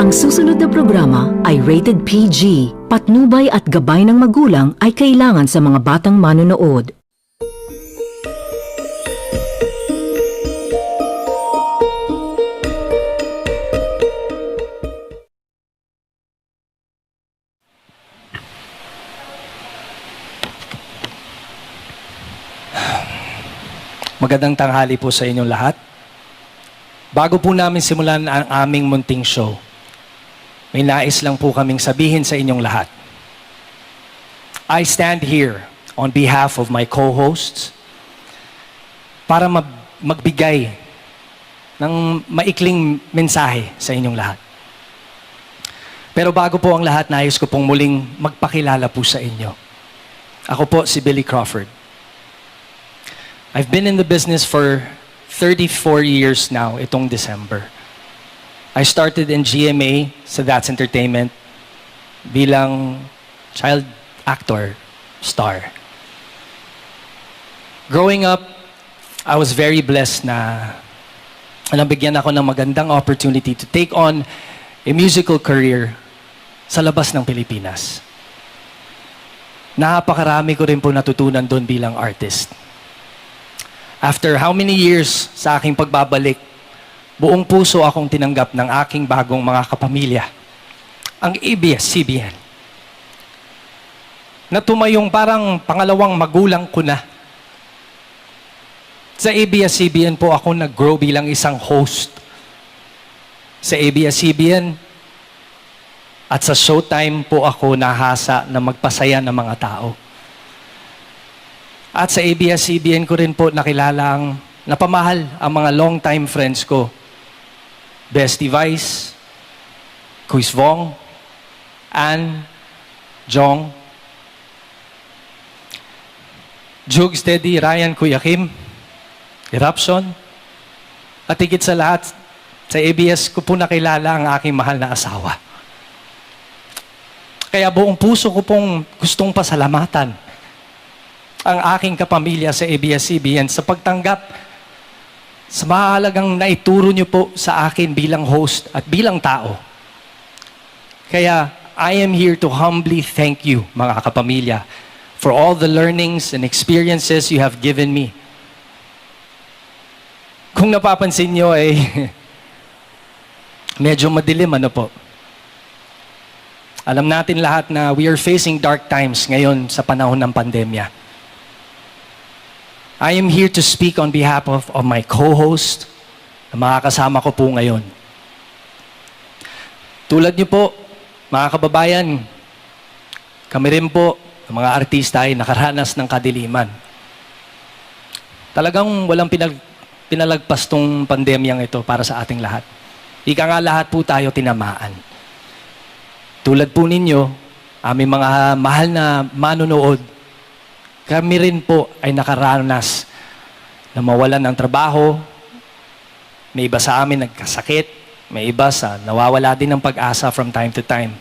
Ang susunod na programa ay rated PG. Patnubay at gabay ng magulang ay kailangan sa mga batang manonood. Magandang tanghali po sa inyong lahat. Bago po namin simulan ang aming munting show, may nais lang po kaming sabihin sa inyong lahat. I stand here on behalf of my co-hosts para magbigay ng maikling mensahe sa inyong lahat. Pero bago po ang lahat, nais ko pong muling magpakilala po sa inyo. Ako po si Billy Crawford. I've been in the business for 34 years now, itong December. I started in GMA sa That's Entertainment bilang child actor, star. Growing up, I was very blessed na nabigyan ako ng magandang opportunity to take on a musical career sa labas ng Pilipinas. Napakarami ko rin po natutunan doon bilang artist. After how many years sa aking pagbabalik, buong puso akong tinanggap ng aking bagong mga kapamilya, ang ABS-CBN. Na tumayong parang pangalawang magulang ko na. Sa ABS-CBN po ako nag-grow bilang isang host. Sa ABS-CBN at sa Showtime po ako nahasa na magpasaya ng mga tao. At sa ABS-CBN ko rin po nakilala ang napamahal ang mga long-time friends ko. Bestie Vice, Kuis Vong, Ann, Jong, Jugs, Teddy, Ryan, Kuya Kim, Eruption, at higit sa lahat, sa ABS ko po nakilala ang aking mahal na asawa. Kaya buong puso ko pong gustong pasalamatan ang aking kapamilya sa ABS-CBN sa pagtanggap sa mahalagang naituro niyo po sa akin bilang host at bilang tao. Kaya I am here to humbly thank you, mga kapamilya, for all the learnings and experiences you have given me. Kung napapansin niyo ay medyo madilim, ano po. Alam natin lahat na we are facing dark times ngayon sa panahon ng pandemya. I am here to speak on behalf of my co-host na mga kasama ko po ngayon. Tulad niyo po, mga kababayan, kami rin po, mga artista ay nakaranas ng kadiliman. Talagang walang pinalagpas tong pandemyang ito para sa ating lahat. Ika nga lahat po tayo tinamaan. Tulad po ninyo, aming mga mahal na manonood, kami rin po ay nakaranas na mawalan ng trabaho. May iba sa amin nagkasakit. May iba sa nawawala din ng pag-asa from time to time.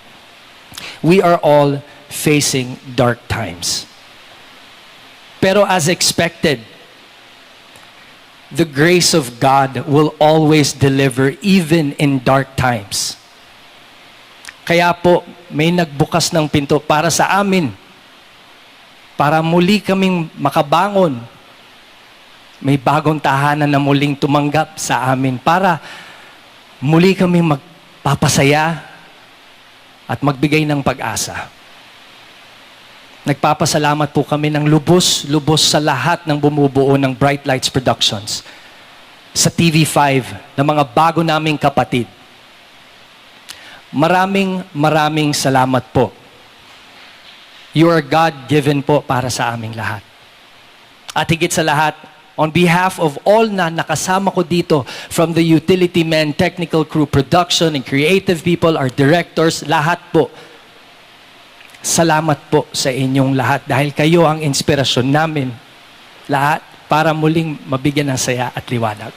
We are all facing dark times. Pero as expected, the grace of God will always deliver even in dark times. Kaya po, may nagbukas ng pinto para sa amin, para muli kaming makabangon. May bagong tahanan na muling tumanggap sa amin para muli kaming magpapasaya at magbigay ng pag-asa. Nagpapasalamat po kami ng lubos-lubos sa lahat ng bumubuo ng Bright Lights Productions, sa TV5, ng mga bago naming kapatid. Maraming salamat po. You are God-given po para sa aming lahat. At higit sa lahat, on behalf of all na nakasama ko dito, from the utility men, technical crew, production, and creative people, our directors, lahat po, salamat po sa inyong lahat dahil kayo ang inspirasyon namin lahat para muling mabigyan ng saya at liwanag.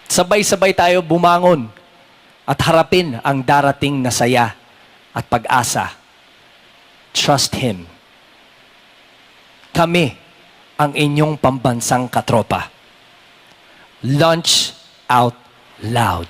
Sabay-sabay tayo bumangon at harapin ang darating na saya at pag-asa. Trust Him. Kami ang inyong pambansang katropa. Lunch out loud.